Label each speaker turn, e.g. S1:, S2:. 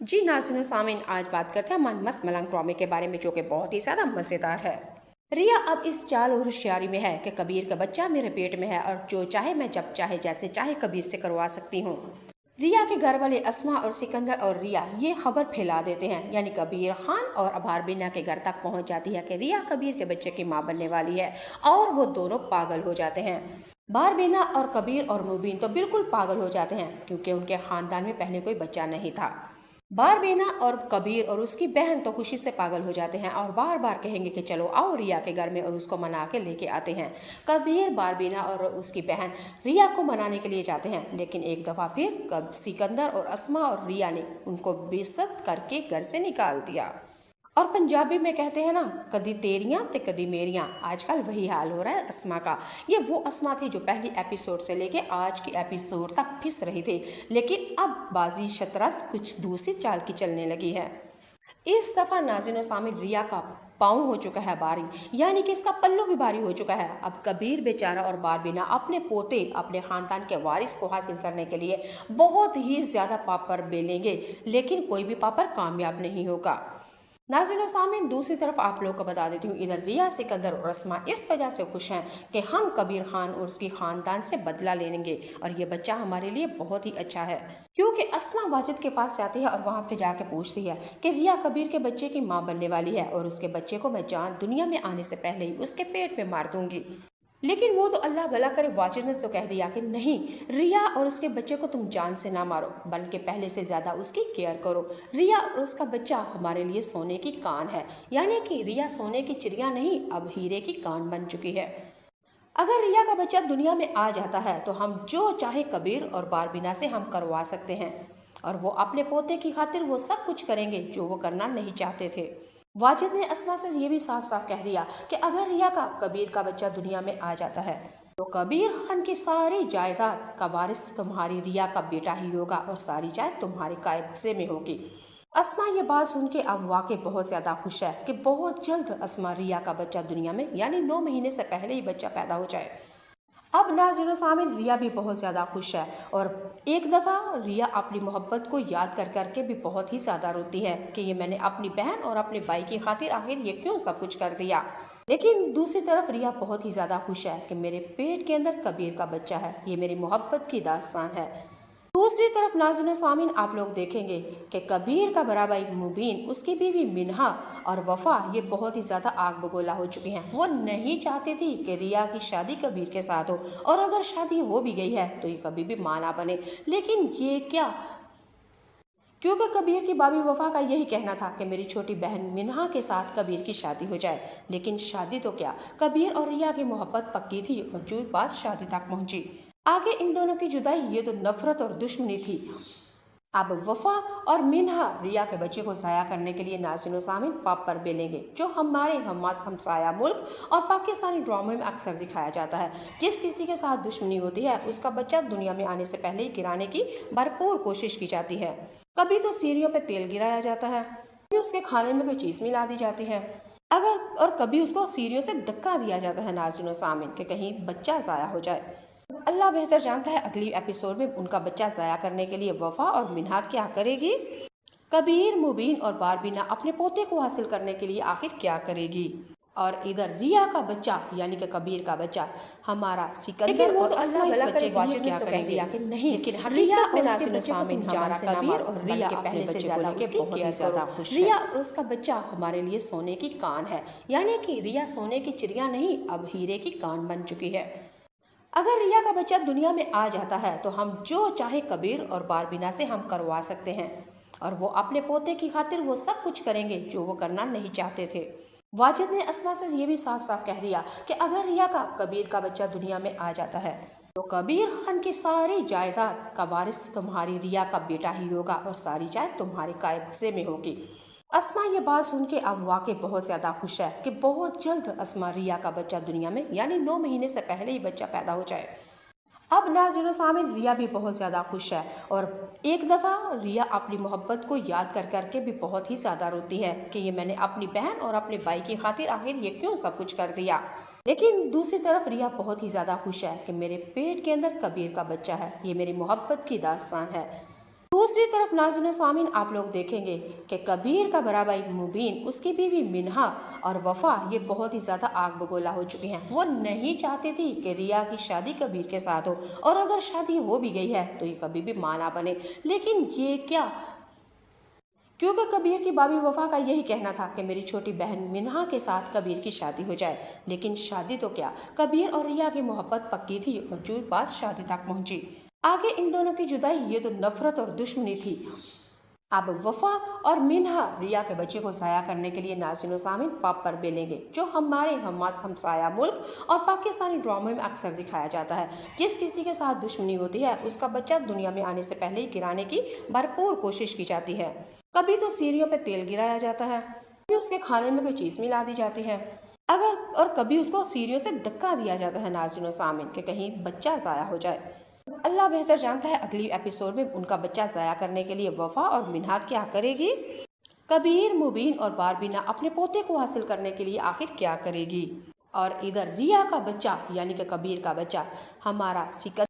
S1: जी नाज़रीन सामीन, आज बात करते हैं मन मस्त मलंग ड्रामे के बारे में, जो कि बहुत ही ज़्यादा मज़ेदार है। रिया अब इस चाल और होशियारी में है कि कबीर का बच्चा मेरे पेट में है और जो चाहे मैं जब चाहे जैसे चाहे कबीर से करवा सकती हूँ। रिया के घर वाले अस्मा और सिकंदर और रिया ये खबर फैला देते हैं, यानी कबीर खान और अबार बीना के घर तक पहुँच जाती है कि रिया कबीर के बच्चे की माँ बनने वाली है, और वो दोनों पागल हो जाते हैं। बारबीना और कबीर और मुबीन तो बिल्कुल पागल हो जाते हैं, क्योंकि उनके खानदान में पहले कोई बच्चा नहीं था। बारबीना और कबीर और उसकी बहन तो खुशी से पागल हो जाते हैं और बार बार कहेंगे कि चलो आओ रिया के घर में, और उसको मना के लेके आते हैं। कबीर, बारबीना और उसकी बहन रिया को मनाने के लिए जाते हैं, लेकिन एक दफ़ा फिर कब सिकंदर और अस्मा और रिया ने उनको बेइज्जत करके घर से निकाल दिया। और पंजाबी में कहते हैं ना, कदी तेरियां ते कदी मेरियां। आजकल वही हाल हो रहा है अस्मा का। ये वो अस्मा थी जो पहली एपिसोड से लेके आज की एपिसोड तक फिस रही थी, लेकिन अब बाजी शतरंज कुछ दूसरी चाल की चलने लगी है। इस दफा नाज़रीन सामिन, रिया का पाँव हो चुका है भारी, यानी कि इसका पल्लू भी भारी हो चुका है। अब कबीर बेचारा और बारबीना अपने पोते, अपने खानदान के वारिस को हासिल करने के लिए बहुत ही ज्यादा पापड़ बेलेंगे, लेकिन कोई भी पापड़ कामयाब नहीं होगा। नाज़रीन सामीन, दूसरी तरफ आप लोगों को बता देती हूँ, इधर रिया, सिकंदर और रस्मा इस वजह से खुश हैं कि हम कबीर खान और उसकी खानदान से बदला लेंगे और ये बच्चा हमारे लिए बहुत ही अच्छा है। क्योंकि अस्मा वाजिद के पास जाती है और वहाँ पे जाके पूछती है कि रिया कबीर के बच्चे की माँ बनने वाली है और उसके बच्चे को मैं जान दुनिया में आने से पहले ही उसके पेट में मार दूंगी। लेकिन वो तो अल्लाह भला करे, वाजिद ने तो कह दिया कि नहीं, रिया और उसके बच्चे को तुम जान से ना मारो, बल्कि पहले से ज़्यादा उसकी केयर करो। रिया और उसका बच्चा हमारे लिए सोने की कान है, यानी कि रिया सोने की चिड़िया नहीं, अब हीरे की कान बन चुकी है। अगर रिया का बच्चा दुनिया में आ जाता है तो हम जो चाहे कबीर और बारबीना से हम करवा सकते हैं, और वो अपने पोते की खातिर वो सब कुछ करेंगे जो वो करना नहीं चाहते थे। वाजिद ने अस्मा से ये भी साफ साफ कह दिया कि अगर रिया का कबीर का बच्चा दुनिया में आ जाता है तो कबीर खान की सारी जायदाद का वारिस तुम्हारी रिया का बेटा ही होगा और सारी जायदाद तुम्हारे कब्जे में होगी। अस्मा ये बात सुन के अब वाकई बहुत ज़्यादा खुश है कि बहुत जल्द अस्मा रिया का बच्चा दुनिया में, यानी 9 महीने से पहले ही बच्चा पैदा हो जाए। अब नाज़रीन सामीन, रिया भी बहुत ज़्यादा खुश है और एक दफ़ा रिया अपनी मोहब्बत को याद कर करके भी बहुत ही ज़्यादा रोती है कि ये मैंने अपनी बहन और अपने भाई की खातिर आखिर ये क्यों सब कुछ कर दिया। लेकिन दूसरी तरफ रिया बहुत ही ज़्यादा खुश है कि मेरे पेट के अंदर कबीर का बच्चा है, ये मेरी मोहब्बत की दास्तान है। दूसरी तरफ नाज़रीन सामीन, आप लोग देखेंगे कि कबीर का बड़ा भाई मुबीन, उसकी बीवी मिन्हा और वफा ये बहुत ही ज़्यादा आग बगोला हो चुकी हैं। वो नहीं चाहती थी कि रिया की शादी कबीर के साथ हो, और अगर शादी हो भी गई है तो ये कभी भी मां ना बने। लेकिन ये क्या, क्योंकि कबीर की भाभी वफा का यही कहना था कि मेरी छोटी बहन मिन्हा के साथ कबीर की शादी हो जाए। लेकिन शादी तो क्या, कबीर और रिया की मोहब्बत पक्की थी और जो बात शादी तक पहुंची। आगे इन दोनों की जुदाई ये तो नफरत और दुश्मनी थी। अब वफा और मिन्हा रिया के बच्चे को ज़ाया करने के लिए नाज़रीन सामीन पापड़ बेलेंगे, जो हमारे हमसाया मुल्क और पाकिस्तानी ड्रामे में अक्सर दिखाया जाता है। जिस किसी के साथ दुश्मनी होती है उसका बच्चा दुनिया में आने से पहले ही गिराने की भरपूर कोशिश की जाती है। कभी तो सीढ़ियों पे तेल गिराया जाता है, कभी उसके खाने में कोई चीज़ मिला दी जाती है, अगर और कभी उसको सीढ़ियों से धक्का दिया जाता है नाज़रीन सामीन कि कहीं बच्चा ज़ाया हो जाए। अल्लाह बेहतर जानता है अगली एपिसोड में उनका बच्चा ज़ाया करने के लिए वफा और मिन्हा क्या करेगी, कबीर, मुबीन और बारबीना अपने पोते को हासिल करने के लिए आखिर क्या करेगी, और इधर रिया का बच्चा यानी कि कबीर का बच्चा हमारा सिकंदर और अस्मा इस बच्चे के लिए क्या करेंगे कि नहीं, लेकिन रिया और उसके बच्चे को तुम जान से ना मारो और रिया पहले से ज़्यादा उसकी केयर करो। रिया और उसका बच्चा हमारे लिए सोने की कान है, यानी कि रिया सोने की चिड़िया नहीं, अब हीरे की कान बन चुकी है। अगर रिया का बच्चा दुनिया में आ जाता है तो हम जो चाहे कबीर और बारबीना से हम करवा सकते हैं, और वो अपने पोते की खातिर वो सब कुछ करेंगे जो वो करना नहीं चाहते थे। वाजिद ने अस्मा से ये भी साफ साफ कह दिया कि अगर रिया का कबीर का बच्चा दुनिया में आ जाता है तो कबीर खान की सारी जायदाद का वारिस तुम्हारी रिया का बेटा ही होगा और सारी जायदाद तुम्हारे कब्जे में होगी। अस्मा ये बात सुन के अब वाकई बहुत ज़्यादा खुश है कि बहुत जल्द अस्मा रिया का बच्चा दुनिया में, यानी 9 महीने से पहले ही बच्चा पैदा हो जाए। अब नाज़रीन सामीन, रिया भी बहुत ज़्यादा खुश है और एक दफ़ा रिया अपनी मोहब्बत को याद कर करके भी बहुत ही ज़्यादा रोती है कि ये मैंने अपनी बहन और अपने भाई की खातिर आखिर ये क्यों सब कुछ कर दिया। लेकिन दूसरी तरफ रिया बहुत ही ज़्यादा खुश है कि मेरे पेट के अंदर कबीर का बच्चा है, ये मेरी मोहब्बत की दास्तान है। दूसरी तरफ नाज़रीन सामीन आप लोग देखेंगे कि कबीर का बड़ा भाई मुबीन, उसकी बीवी मिन्हा और वफा ये बहुत ही ज़्यादा आग बगोला हो चुकी हैं। वो नहीं चाहती थी कि रिया की शादी कबीर के साथ हो, और अगर शादी हो भी गई है तो ये कभी भी मां ना बने। लेकिन ये क्या, क्योंकि कबीर की भाभी वफा का यही कहना था कि मेरी छोटी बहन मिन्हा के साथ कबीर की शादी हो जाए। लेकिन शादी तो क्या, कबीर और रिया की मोहब्बत पक्की थी और जो बात शादी तक पहुंची। आगे इन दोनों की जुदाई ये तो नफरत और दुश्मनी थी। अब वफा और मिन्हा रिया के बच्चे को ज़ाया करने के लिए नाज़रीन सामीन पाप पर बेलेंगे, जो हमारे हमसाया मुल्क और पाकिस्तानी ड्रामे में अक्सर दिखाया जाता है। जिस किसी के साथ दुश्मनी होती है उसका बच्चा दुनिया में आने से पहले ही गिराने की भरपूर कोशिश की जाती है। कभी तो सीढ़ियों पे तेल गिराया जाता है, कभी उसके खाने में कोई चीज़ मिला दी जाती है, और कभी उसको सीढ़ियों से धक्का दिया जाता है नाज़रीन सामीन कि कहीं बच्चा ज़ाया हो जाए। अल्लाह बेहतर जानता है अगली एपिसोड में उनका बच्चा ज़ाया करने के लिए वफा और मिन्हा क्या करेगी, कबीर, मुबीन और बारबीना अपने पोते को हासिल करने के लिए आखिर क्या करेगी, और इधर रिया का बच्चा यानी कि कबीर का बच्चा हमारा सिकंदर